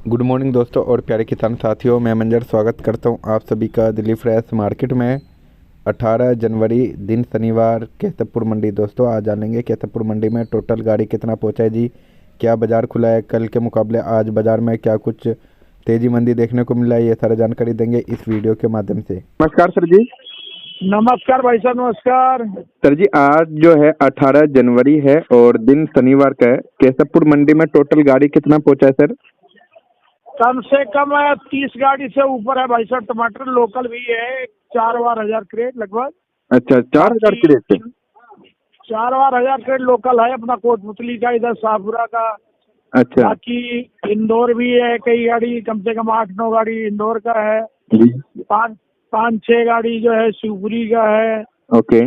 Good morning दोस्तों और प्यारे किसान साथियों, मैं मंजर स्वागत करता हूं आप सभी का दिल्ली फ्रेश मार्केट में। 18 जनवरी दिन शनिवार केशवपुर मंडी। दोस्तों आज जानेंगे केशवपुर मंडी में टोटल गाड़ी कितना पहुंचा है जी, क्या बाज़ार खुला है, कल के मुकाबले आज बाज़ार में क्या कुछ तेज़ी मंदी देखने को मिला है, ये सारा जानकारी देंगे इस वीडियो के माध्यम से। नमस्कार सर जी। नमस्कार भाई साहब, नमस्कार सर जी, आज जो है 18 जनवरी है और दिन शनिवार का है। केशवपुर मंडी में टोटल गाड़ी कितना पहुंचा है सर? कम से कम 30 गाड़ी से ऊपर है भाई साहब। टमाटर लोकल भी है 4,000 क्रेट लगभग। अच्छा, 4,000 की रेट से 4,000 क्रेट लोकल है अपना कोटपुतली का, इधर शाहपुरा का। अच्छा बाकी इंदौर भी है कई गाड़ी, कम से कम 8-9 गाड़ी इंदौर का है। जी। 5-6 गाड़ी जो है शिवपुरी का है। ओके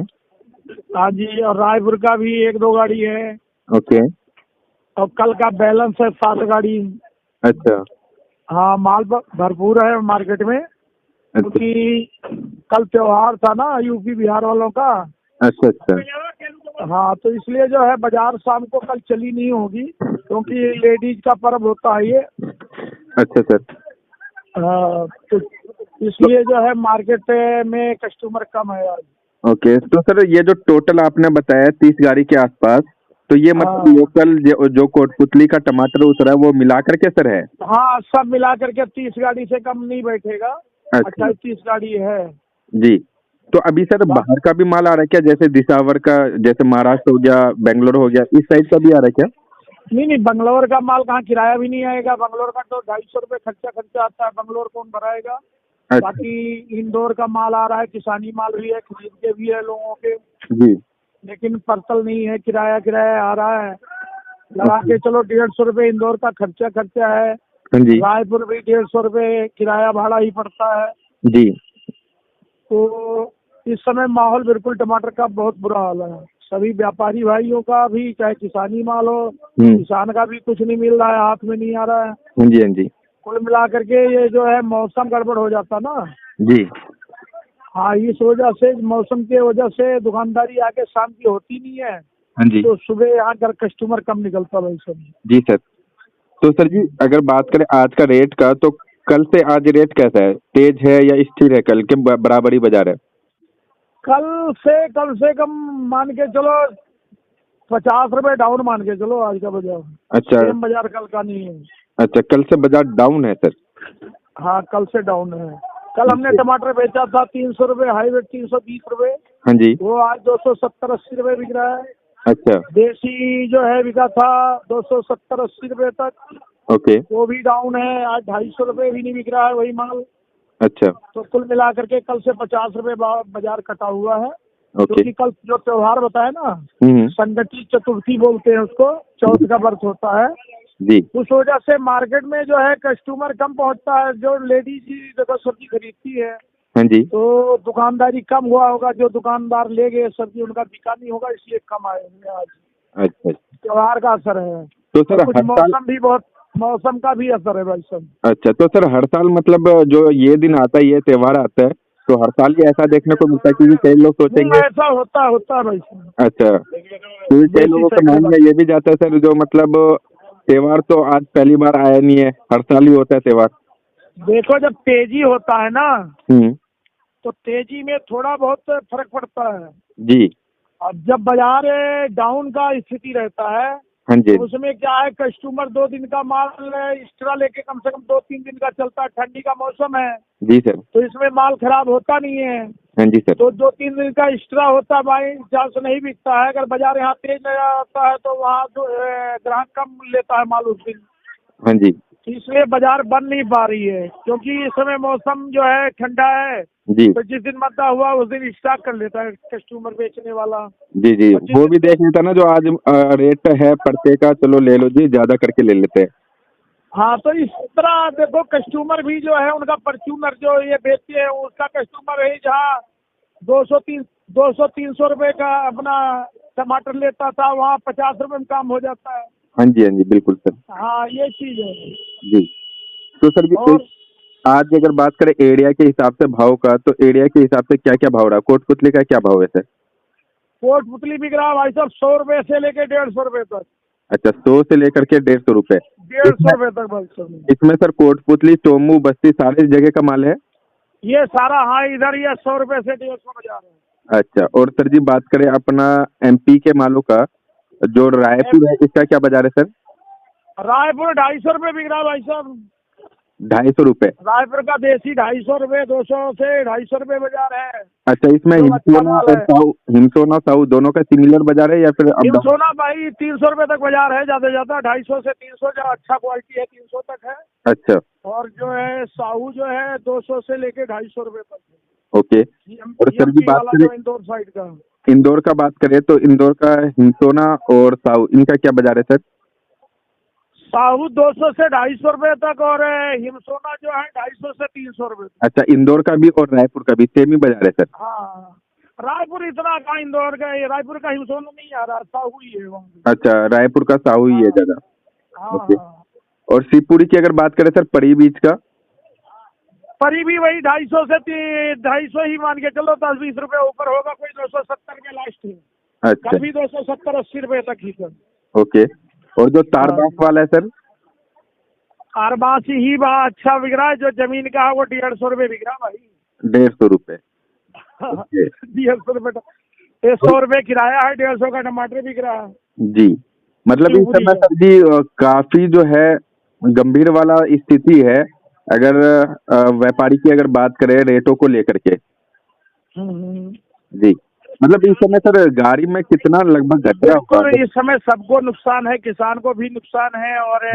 हाँ जी, और रायपुर का भी 1-2 गाड़ी है। ओके। और कल का बैलेंस है 7 गाड़ी। अच्छा हाँ, माल भरपूर है मार्केट में, अच्छा क्योंकि कल त्योहार था ना यूपी बिहार वालों का। अच्छा अच्छा। हाँ, तो इसलिए जो है बाजार शाम को कल चली नहीं होगी, क्योंकि लेडीज का पर्व होता है ये। अच्छा सर। हाँ, तो इसलिए जो है मार्केट में कस्टमर कम है आज। ओके, तो सर ये जो टोटल आपने बताया 30 गाड़ी के आसपास, तो ये मतलब हाँ लोकल जो कोटपुतली का टमाटर उतरा है वो मिलाकर के सर है? हाँ, सब मिला करके 30 गाड़ी से कम नहीं बैठेगा। अच्छा 28-30 गाड़ी है। जी। तो अभी सर बाहर का भी माल आ रहा है क्या, जैसे दिसावर का, जैसे महाराष्ट्र हो गया, बेंगलोर हो गया, इस साइड का भी आ रहा है क्या? नहीं, बंगलौर का माल कहाँ किराया भी नहीं आएगा। बंगलौर का तो 250 रुपये खर्चा आता है, बंगलौर कौन भराएगा। अच्छा बाकी इंदौर का माल आ रहा है, किसानी माल भी है, खरीद के भी है लोगों के, जी। लेकिन पर्सल नहीं है, किराया आ रहा है। लगा के चलो 150 रुपये इंदौर का खर्चा है। हाँ जी रायपुर भी 150 रुपये किराया भाड़ा ही पड़ता है। जी। तो इस समय माहौल बिल्कुल टमाटर का बहुत बुरा हाल है। सभी व्यापारी भाइयों का भी, चाहे किसानी माल हो, किसान का भी कुछ नहीं मिल रहा है, हाथ में नहीं आ रहा है। हाँ जी हाँ जी कुल मिला करके ये जो है मौसम गड़बड़ हो जाता ना। जी। हाँ, इस वजह से, मौसम के वजह से दुकानदारी आगे शाम की होती नहीं है, हाँ जी तो सुबह यहाँ कर कस्टमर कम निकलता भाई सब। जी सर। तो सर जी अगर बात करें आज का रेट का, तो कल से आज रेट कैसा है, तेज है या स्थिर है, कल के बराबरी बाजार है? कल से कम मान के चलो 50 रुपए डाउन मान के चलो आज का बाजार। अच्छा सेम बाजार कल का नहीं है। अच्छा, कल से बाजार डाउन है सर? हाँ, कल से डाउन है। कल हमने टमाटर बेचा था 300 रुपये, हाईवे 320 रुपये। हाँ जी। वो आज 270-80 रुपये बिक रहा है। अच्छा देसी जो है बिका था 270-80 रुपये तक, ओके। वो भी डाउन है। आज 250 रुपये भी नहीं बिक रहा है वही माल। अच्छा तो कुल मिला करके कल से 50 रुपये बाजार कटा हुआ है। ओके। क्योंकि कल जो त्योहार बताया ना, हम्म। संगति चतुर्थी बोलते हैं उसको, चौथ का व्रत होता है। जी उस वजह से मार्केट में जो है कस्टमर कम पहुंचता है। जो लेडीज देखो सब्जी खरीदती है, हाँ जी। तो दुकानदारी कम हुआ होगा। जो दुकानदार ले गए सब्जी, उनका बिका नहीं होगा, इसलिए कम आए होंगे आज। अच्छा त्योहार का असर है। तो सर कुछ हर साल, मौसम का भी असर है भाई साहब। अच्छा तो सर हर साल मतलब जो ये दिन आता है, ये त्योहार आता है, तो हर साल ही ऐसा देखने को मिलता है, क्योंकि कई लोग सोचेंगे। ऐसा होता है भाई साहब। अच्छा, क्योंकि कई देसी लोगों के सही माइंड में ये भी जाता है सर, जो मतलब त्योहार तो आज पहली बार आया नहीं है, हर साल ही होता है त्योहार। देखो, जब तेजी होता है ना, हम्म। तो तेजी में थोड़ा बहुत फर्क पड़ता है। जी अब जब बाजार डाउन का स्थिति रहता है, हाँ जी तो उसमें क्या है, कस्टमर 2 दिन का माल एक्स्ट्रा लेके कम से कम 2-3 दिन का चलता है। ठंडी का मौसम है, जी सर। तो इसमें माल खराब होता नहीं है। हाँ जी सर। तो 2-3 दिन का एक्स्ट्रा होता है, बाई चांस नहीं बिकता है। अगर बाजार यहाँ तेज नजर आता है, तो वहाँ जो ग्राहक कम लेता है माल उस दिन। हाँ जी इसलिए बाजार बन नहीं पा रही है, क्योंकि इस समय मौसम जो है ठंडा है। जी तो जिस दिन मद्दा हुआ उस दिन स्टॉक कर लेता है कस्टमर, बेचने वाला। जी जी। और जिस वो दिन भी देख लेता ना, जो आज रेट है परचे का, चलो ले लो जी, ज्यादा करके ले लेते हैं। हाँ, तो इस तरह देखो, कस्टमर भी जो है उनका परचूनर जो ये बेचते हैं, उसका कस्टमर है जहाँ 200-300 रुपए का अपना टमाटर लेता था, वहाँ 50 रुपए में काम हो जाता है। हाँ जी बिल्कुल सर। हाँ, ये चीज है। जी। तो सर जी और आज अगर बात करें एरिया के हिसाब से भाव का, तो एरिया के हिसाब से क्या क्या भाव रहा, कोटपुतली का क्या भाव है सर? कोटपुतली बिक रहा है भाई साहब 100 रुपए से लेके 150 रुपए तक। अच्छा, 100 से लेकर के 150 रुपए। 150 रुपए तक भाई साहब। इसमें सर कोटपुतली, टोमू, बस्ती सारी जगह का माल है? ये सारा, हाँ, इधर ये 100 रुपए से 150 बाजार है। अच्छा, और सर जी बात करें अपना एमपी के मालों का, जो रायपुर है इसका क्या बाजार है सर? रायपुर 250 रुपए बिक रहा है भाई साहब। 250 रुपए? रायपुर का देसी 250 रुपए, 200 से 250 रुपए बाजार है। अच्छा, इसमें जो अच्छा हिमसोना माल और है। साहू, हिमसोना साहू दोनों का सिमिलर बाजार है या फिर हिमसोना भाई 300 रुपए तक बाजार है, ज्यादा ज्यादा 250 से 300, जो अच्छा क्वालिटी है 300 तक है। अच्छा, और जो है साहू जो है 200 से लेके 250 रुपए तक है। ओके। और सर जी बात वाला करें जो इंदौर साइड का, इंदौर का बात करें तो इंदौर का हिमसोना और साहू इनका क्या बाजार है सर? साहू 200 से 250 रुपए तक, और हिमसोना जो है 250 से 300 रुपए तक। अच्छा, इंदौर का भी और रायपुर का भी सेम ही बाजार है सर? हाँ, रायपुर इतना कहाँ, इंदौर का, ये रायपुर का हिमसोना नहीं आ रहा, साहू ही है वहाँ पे। अच्छा, रायपुर का साहू ही है ज्यादा। हाँ ओके। हाँ। और शिवपुरी की अगर बात करें सर, परी बीच का? परी भी वही 250 से 250 ही मान के चलो, 10-20 रुपए ऊपर होगा, कोई 270 में लास्ट है। अच्छा, कभी 270-80 रुपए तक ही सर। ओके। और जो तारबास वाला है सर? आरबासी ही बड़ा अच्छा बिक रहा है, जो जमीन का है वो 150 रुपए बिक रहा है भाई। 150 रुपए? ओके। 150 रुपए, 100 रुपए किराया है, 150 का टमाटर बिक रहा है जी, मतलब इस समय सर जी काफी जो है गंभीर वाला स्थिति है, अगर व्यापारी की अगर बात करें रेटों को लेकर के। जी, मतलब इस समय सर गाड़ी में कितना लगभग घटा होगा? इस समय सबको नुकसान है, किसान को भी नुकसान है, और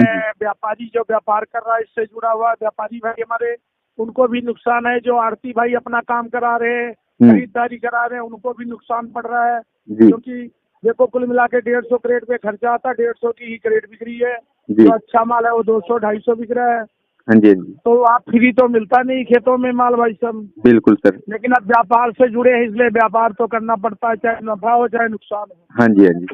व्यापारी जो व्यापार कर रहा है इससे जुड़ा हुआ व्यापारी भाई हमारे, उनको भी नुकसान है। जो आड़ती भाई अपना काम करा रहे हैं, खरीदारी करा रहे हैं, उनको भी नुकसान पड़ रहा है। क्योंकि देखो कुल मिला के 150 क्रेट पे खर्चा आता है, 150 की ही क्रेट बिक रही है। जो अच्छा माल है वो 200-250 बिक रहा है। हाँ जी, हाँ जी। तो आप फ्री तो मिलता नहीं खेतों में माल भाई सब। बिल्कुल सर। लेकिन अब व्यापार से जुड़े हैं, इसलिए व्यापार तो करना पड़ता है, चाहे नफा हो चाहे नुकसान हो। हाँ जी, हाँ जी।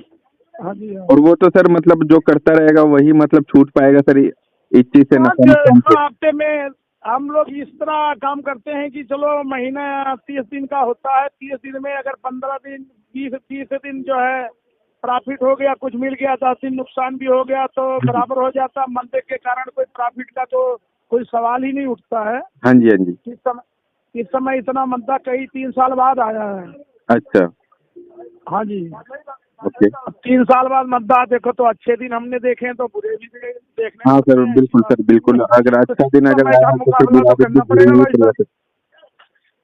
हाँ जी, हाँ। और वो तो सर मतलब जो करता रहेगा वही मतलब छूट पाएगा सर इस चीज से, हफ्ते में हम लोग इस तरह काम करते हैं कि चलो महीना 30 दिन का होता है, 30 दिन में अगर 15 दिन 20-30 दिन जो है प्रॉफिट हो गया, कुछ मिल गया, 10 दिन नुकसान भी हो गया तो बराबर हो जाता। मंदे के कारण कोई प्रॉफिट का तो कोई सवाल ही नहीं उठता है। हाँ जी, हाँ जी। इस समय इतना मंदा कई 3 साल बाद आया है। अच्छा, हाँ जी, ओके। 3 साल बाद मंदा, देखो तो अच्छे दिन हमने देखे हैं तो बुरे भी देखने। हाँ सर, बिल्कुल सर, बिल्कुल। अगर अच्छा दिन अगर करना पड़ेगा भाई।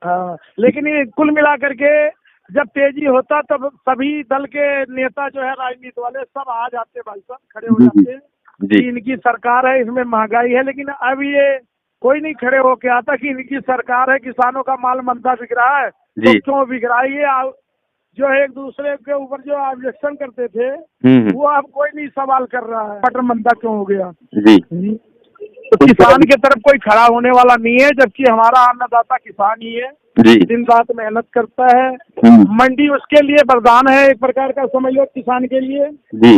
हाँ, लेकिन ये कुल मिला करके जब तेजी होता तब सभी दल के नेता जो है राजनीति वाले सब आ जाते भाई साहब, खड़े हो जाते हैं कि इनकी सरकार है, इसमें महंगाई है। लेकिन अब ये कोई नहीं खड़े हो के आता कि इनकी सरकार है, किसानों का माल मंदा बिक रहा है तो क्यों बिक रहा है। ये जो है एक दूसरे के ऊपर जो ऑब्जेक्शन करते थे वो अब कोई नहीं सवाल कर रहा है, मटर मंदा क्यों हो गया जी। तो किसान के तरफ कोई खड़ा होने वाला नहीं है, जबकि हमारा अन्नदाता किसान ही है, दिन रात मेहनत करता है। मंडी उसके लिए वरदान है एक प्रकार का, समझ लो किसान के लिए जी।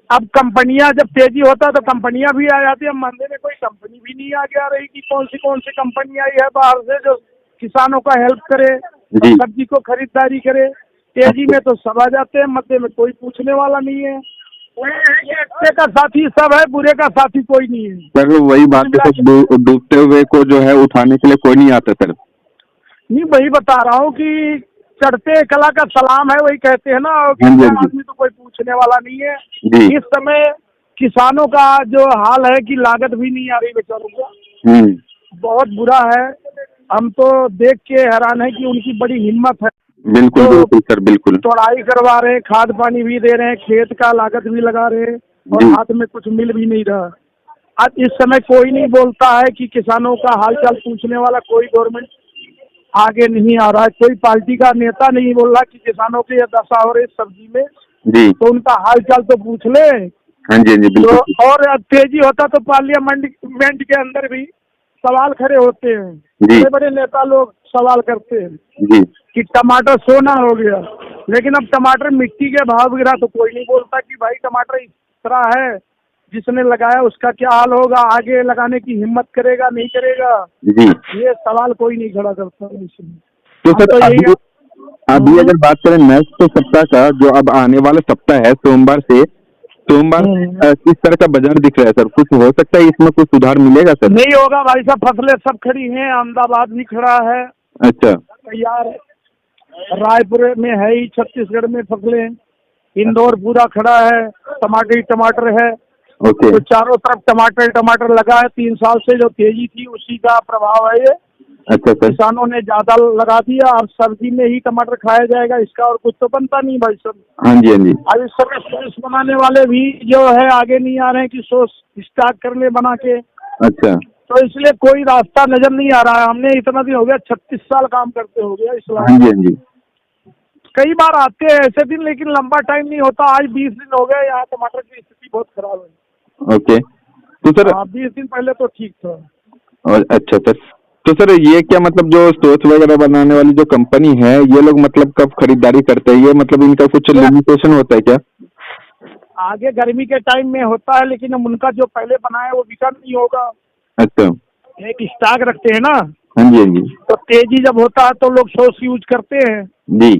अब कंपनियां जब तेजी होता है तो कंपनियां भी आ जाती है, मंदी में कोई कंपनी भी नहीं आगे आ रही कि कौन सी कंपनी आई है बाहर से जो किसानों का हेल्प करे, सब्जी को खरीदारी करे। तेजी में तो सब आ जाते हैं, मध्य में कोई पूछने वाला नहीं है। अच्छे का साथी सब है, बुरे का साथी कोई नहीं है सर। वही बात है, तो डूबते हुए को जो है उठाने के लिए कोई नहीं आता सर। नहीं, वही बता रहा हूँ कि चढ़ते कला का सलाम है, वही कहते हैं ना, आदमी तो कोई पूछने वाला नहीं है। इस समय किसानों का जो हाल है कि लागत भी नहीं आ रही बेचारों को, बहुत बुरा है। हम तो देख के हैरान है कि उनकी बड़ी हिम्मत है। बिल्कुल, तो बिल्कुल सर, बिल्कुल। तोड़ाई करवा रहे हैं, खाद पानी भी दे रहे हैं, खेत का लागत भी लगा रहे हैं और हाथ में कुछ मिल भी नहीं रहा। आज इस समय कोई नहीं बोलता है कि किसानों का हालचाल पूछने वाला, कोई गवर्नमेंट आगे नहीं आ रहा है, कोई पार्टी का नेता नहीं बोल रहा कि किसानों की दशा हो रही सब्जी में जी, तो उनका हालचाल तो पूछ ले। हाँ जी, हाँ जी, बिल्कुल। तो और तेजी होता तो पार्लियामेंट के अंदर भी सवाल खड़े होते हैं, बड़े बड़े नेता लोग सवाल करते हैं जी कि टमाटर सोना हो गया, लेकिन अब टमाटर मिट्टी के भाव गिरा तो कोई नहीं बोलता कि भाई टमाटर इस तरह है, जिसने लगाया उसका क्या हाल होगा, आगे लगाने की हिम्मत करेगा नहीं करेगा जी, ये सवाल कोई नहीं खड़ा करता इसमें। तो सर अभी अगर बात करें नेक्स्ट सप्ताह का, जो अब आने वाला सप्ताह है सोमवार से, सोमवार किस तरह का बाजार दिख रहा है सर? कुछ हो सकता है इसमें कुछ सुधार मिलेगा सर? नहीं होगा भाई साहब, फसलें सब खड़ी हैं, अहमदाबाद भी खड़ा है अच्छा। तैयार, रायपुर में है ही, छत्तीसगढ़ में फसलें, इंदौर पूरा खड़ा है, टमाटर ही टमाटर है। ओके। तो चारों तरफ टमाटर टमाटर लगा है। 3 साल से जो तेजी थी उसी का प्रभाव है ये। अच्छा सर। किसानों ने ज्यादा लगा दिया, अब सर्दी में ही टमाटर खाया जाएगा, इसका और कुछ तो बनता नहीं भाई साहब। हाँ जी, हाँ जी। अब इस समय सॉस बनाने वाले भी जो है आगे नहीं आ रहे हैं कि सॉस स्टार्ट कर ले बना के। अच्छा। तो इसलिए कोई रास्ता नजर नहीं आ रहा है। हमने इतना दिन हो गया, 36 साल काम करते हो गया इस हाँ लाइन जी, में। हाँ जी। कई बार आते हैं ऐसे दिन, लेकिन लंबा टाइम नहीं होता। आज 20 दिन हो गए, यहाँ टमाटर की स्थिति बहुत खराब है। ओके। तो सर 20 दिन पहले तो ठीक था। और अच्छा सर, तो सर ये क्या मतलब जो सॉस वगैरह बनाने वाली जो कंपनी है, ये लोग मतलब कब खरीदारी करते हैं? ये मतलब इनका कुछ लिमिटेशन होता है क्या? आगे गर्मी के टाइम में होता है, लेकिन अब उनका जो पहले बना है वो बिका नहीं होगा। अच्छा। एक स्टॉक रखते हैं ना, हाँ जी, हाँ जी। तो तेजी जब होता है तो लोग सॉस यूज करते हैं। जी।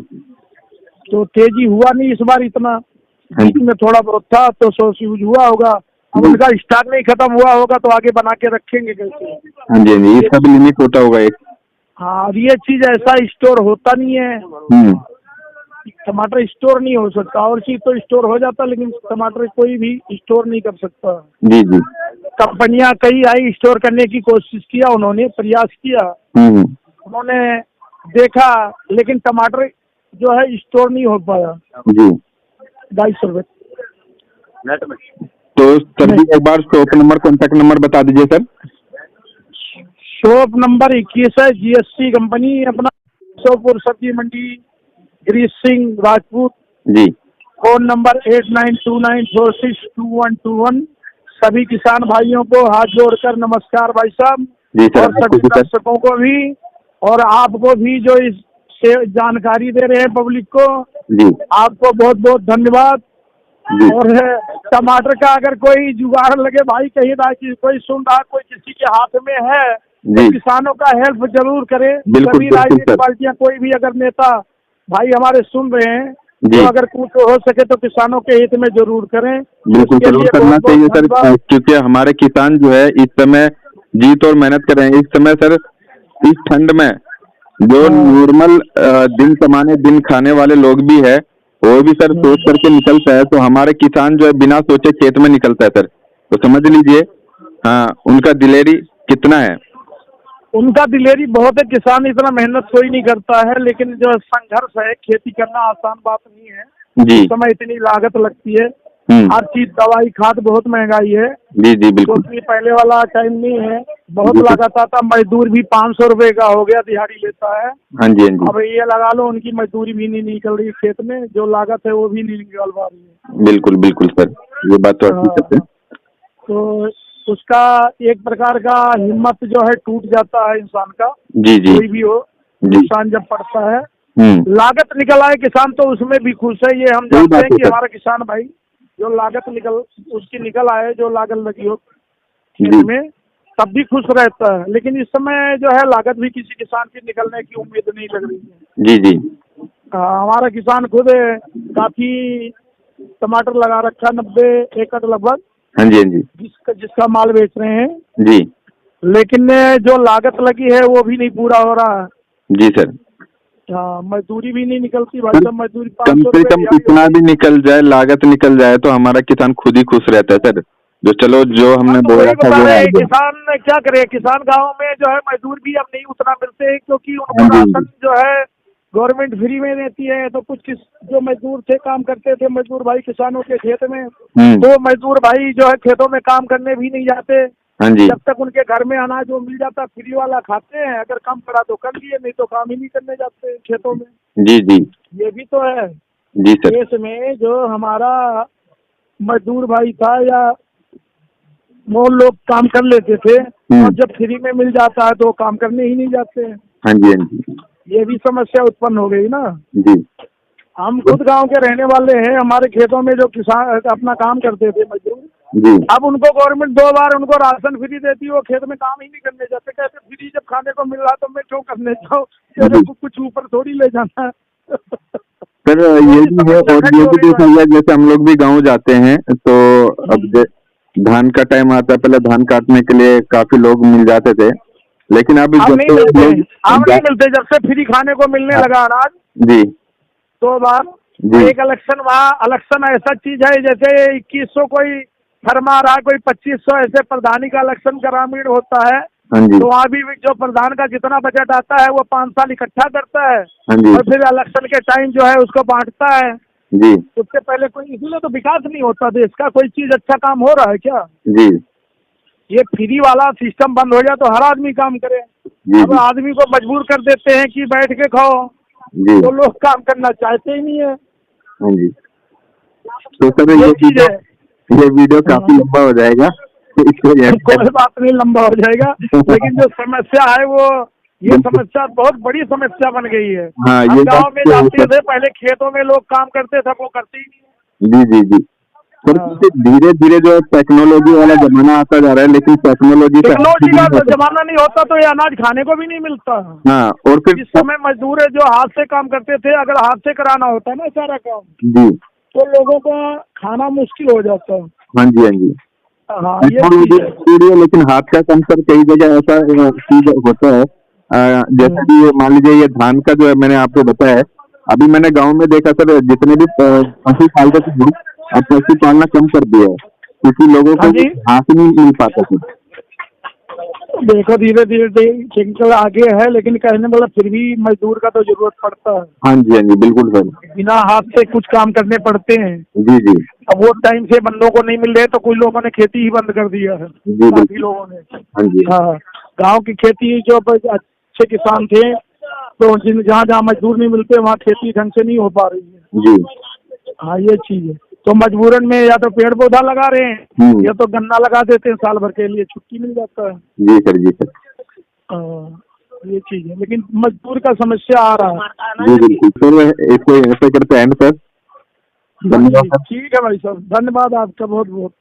तो तेजी हुआ नहीं इस बार इतना, हाँ जी। में थोड़ा बहुत था तो सॉस यूज हुआ होगा। अब जी। उनका स्टॉक नहीं खत्म हुआ होगा तो आगे बना के रखेंगे कैसे? हाँ जी, हाँ जी, इसका भी लिमिट होता होगा एक। हाँ, अब ये चीज ऐसा स्टोर होता नहीं है। टमाटर स्टोर नहीं हो सकता, और चीज तो स्टोर हो जाता, लेकिन टमाटर कोई भी स्टोर नहीं कर सकता। जी जी। कंपनियां कई आई स्टोर करने की कोशिश किया, उन्होंने प्रयास किया, उन्होंने देखा, लेकिन टमाटर जो है स्टोर नहीं हो पाया। जी। 250 तो सर जी एक बार शॉप नंबर, कॉन्टैक्ट नंबर बता दीजिए सर। शॉप नंबर 21 है, GSC कंपनी, अपना सोपुर सब्जी मंडी, गिरीश सिंह राजपूत। जी। Phone number 8929462121। सभी किसान भाइयों को हाथ जोड़कर नमस्कार भाई साहब, जी सर, और सभी दर्शकों को भी और आपको भी जो इस से जानकारी दे रहे हैं पब्लिक को, जी आपको बहुत बहुत धन्यवाद। जी। और टमाटर का अगर कोई जुगाड़ लगे भाई, कहीं ना कि कोई सुन रहा, कोई किसी के हाथ में है तो जी। किसानों का हेल्प जरूर करें। बिल्कुल, सभी बिल्कुल राजनीतिक सर। पार्टियां, कोई भी अगर नेता भाई हमारे सुन रहे हैं जी। तो अगर कुछ हो सके तो किसानों के हित में जरूर करें। बिल्कुल उसके जरूर लिए करना बहुत बहुत चाहिए सर, धन्यवाद। क्योंकि हमारे किसान जो है इस समय जीत और मेहनत कर रहे हैं। इस समय सर इस ठंड में जो नॉर्मल दिन कमाने दिन खाने वाले लोग भी है, वो भी सर सोच करके निकलता है। तो हमारे किसान जो है बिना सोचे खेत में निकलता है सर, तो समझ लीजिए हाँ उनका दिलेरी कितना है। उनका दिलेरी बहुत है। किसान इतना मेहनत कोई नहीं करता है, लेकिन जो संघर्ष है, खेती करना आसान बात नहीं है। जी। इस समय इतनी लागत लगती है, हर चीज, दवाई खाद, बहुत महंगाई है। जी जी बिल्कुल। क्योंकि पहले वाला टाइम नहीं है, बहुत लागत आता। मजदूर भी 500 रुपए का हो गया, दिहाड़ी लेता है। हाँ जी, हाँ जी। अब ये लगा लो उनकी मजदूरी भी नहीं निकल रही खेत में, जो लागत है वो भी नहीं निकल पा रही है। बिल्कुल बिल्कुल सर, ये बात तो हकीकत है। तो उसका एक प्रकार का हिम्मत जो है टूट जाता है इंसान का। जी जी। कोई भी हो, नुकसान जब पड़ता है, लागत निकल आए किसान तो उसमें भी खुश है। ये हम जानते हैं कि हमारा किसान भाई जो लागत उसकी निकल आए, जो लागत लगी हो खेत में, तब भी खुश रहता है। लेकिन इस समय जो है लागत भी किसी किसान की निकलने की उम्मीद नहीं लग रही है। जी जी। हमारा किसान खुद काफी टमाटर लगा रखा, 90 एकड़ लगभग। हाँ जी, हाँ जी। जिसका माल बेच रहे हैं जी। लेकिन जो लागत लगी है वो भी नहीं पूरा हो रहा है। जी सर। हाँ, मजदूरी भी नहीं निकलती भाई साहब। मजदूरी कम 500 से रुपए कम इतना भी निकल जाए, लागत निकल जाए, तो हमारा किसान खुद ही खुश रहता है सर। जो चलो जो हमने बोया था वो आ गया। किसान क्या करे, किसान गाँव में जो है मजदूर भी अब नहीं उतना मिलते हैं, क्योंकि उनको राशन जो है गवर्नमेंट फ्री में देती है। तो कुछ जो मजदूर थे, काम करते थे मजदूर भाई किसानों के खेत में, तो मजदूर भाई जो है खेतों में काम करने भी नहीं जाते। हाँ जी। जब तक उनके घर में अनाज वो मिल जाता, फ्री वाला खाते हैं, अगर कम पड़ा तो कर लिए, नहीं तो काम ही नहीं करने जाते खेतों में। जी जी। ये भी तो है जी सर। देश में जो हमारा मजदूर भाई था या वो लोग काम कर लेते थे, और जब फ्री में मिल जाता है तो वो काम करने ही नहीं जाते हैं। हाँ जी, हाँ जी। ये भी समस्या उत्पन्न हो गई ना जी। हम खुद गांव के रहने वाले हैं। हमारे खेतों में जो किसान अपना काम करते थे मजदूर जी, अब उनको गवर्नमेंट 2 बार उनको राशन फ्री देती है, वो खेत में काम ही नहीं करने जाते। कैसे फ्री जब खाने को मिल रहा तो मैं क्यों करने जाऊँ? कुछ ऊपर थोड़ी ले जाना है। सर ये भी है, और ये भी देखा गया जैसे हम लोग भी गांव जाते हैं तो अब धान का टाइम आता है, पहले धान काटने के लिए काफी लोग मिल जाते थे, लेकिन अब अब जब नहीं से मिलते, लोग अब नहीं मिलते। जब से फ्री खाने को मिलने लगा अनाज जी 2 बार जी एक इलेक्शन, वहाँ इलेक्शन ऐसा चीज है जैसे 2100 कोई फरमा रहा, कोई 2500, ऐसे प्रधानी का इलेक्शन ग्रामीण होता है हाँ जी तो वहाँ भी जो प्रधान का जितना बजट आता है वो 5 साल इकट्ठा करता है हाँ जी और फिर इलेक्शन के टाइम जो है उसको बांटता है। जी उससे पहले कोई, इसीलिए तो विकास नहीं होता देश का। कोई चीज अच्छा काम हो रहा है क्या? जी ये फ्री वाला सिस्टम बंद हो जाए तो हर आदमी काम करे। जी अब आदमी को मजबूर कर देते हैं कि बैठ के खाओ, जी तो लोग काम करना चाहते ही नहीं है। हाँ जी। तो सर ये चीज है। ये वीडियो काफी लंबा हो जाएगा कोई बात नहीं, लंबा हो जाएगा, लेकिन जो समस्या है वो, ये समस्या बहुत बड़ी समस्या बन गई है। हाँ, हम ये गाँव बात में तो है जाते सर। थे, पहले खेतों में लोग काम करते थे, वो करते ही नहीं। जी जी जी सर, धीरे धीरे जो टेक्नोलॉजी वाला जमाना आता जा रहा है, लेकिन टेक्नोलॉजी से टेक्नोलॉजी का तो जमाना नहीं होता तो ये अनाज खाने को भी नहीं मिलता। हाँ, और फिर इस समय मजदूर है जो हाथ से काम करते थे, अगर हाथ से कराना होता ना सारा काम जी तो लोगों का खाना मुश्किल हो जाता। हाँ जी हाँ जी हाँ, ये टेक्नोलॉजी चीज है। जरूरी है, लेकिन हाथ का कम सर कई जगह ऐसा चीज होता है। जैसे कि ये मान लीजिए, ये धान का जो है मैंने आपको बताया है, अभी मैंने गांव में देखा सर, जितने भी पशु पालते थे लोग, अब पशु पालना कम कर दिया है क्योंकि लोगों हाँ को जी, घास नहीं मिल पाता था। देखो धीरे धीरे टेक्निकल आगे है, लेकिन कहने मतलब फिर भी मजदूर का तो जरूरत पड़ता है। हाँ जी बिल्कुल सर। बिना हाथ से कुछ काम करने पड़ते हैं। जी जी अब वो टाइम से बंदों को नहीं मिल रहे तो कुछ लोगों ने खेती ही बंद कर दिया है, जी काफी लोगों ने। हाँ जी हाँ, गांव की खेती जो अच्छे किसान थे तो जिन जहाँ जहाँ मजदूर नहीं मिलते वहाँ खेती ढंग से नहीं हो पा रही है। जी हाँ, ये चीज है। तो मजबूरन में या तो पेड़ पौधा लगा रहे हैं या तो गन्ना लगा देते हैं, साल भर के लिए छुट्टी मिल जाता है। जी सर जी सर ये चीज है, लेकिन मजदूर का समस्या आ रहा है। जी बिल्कुल सर, इसको ऐसे करते हैं सर। धन्यवाद सर। ठीक है भाई साहब, धन्यवाद आपका बहुत बहुत।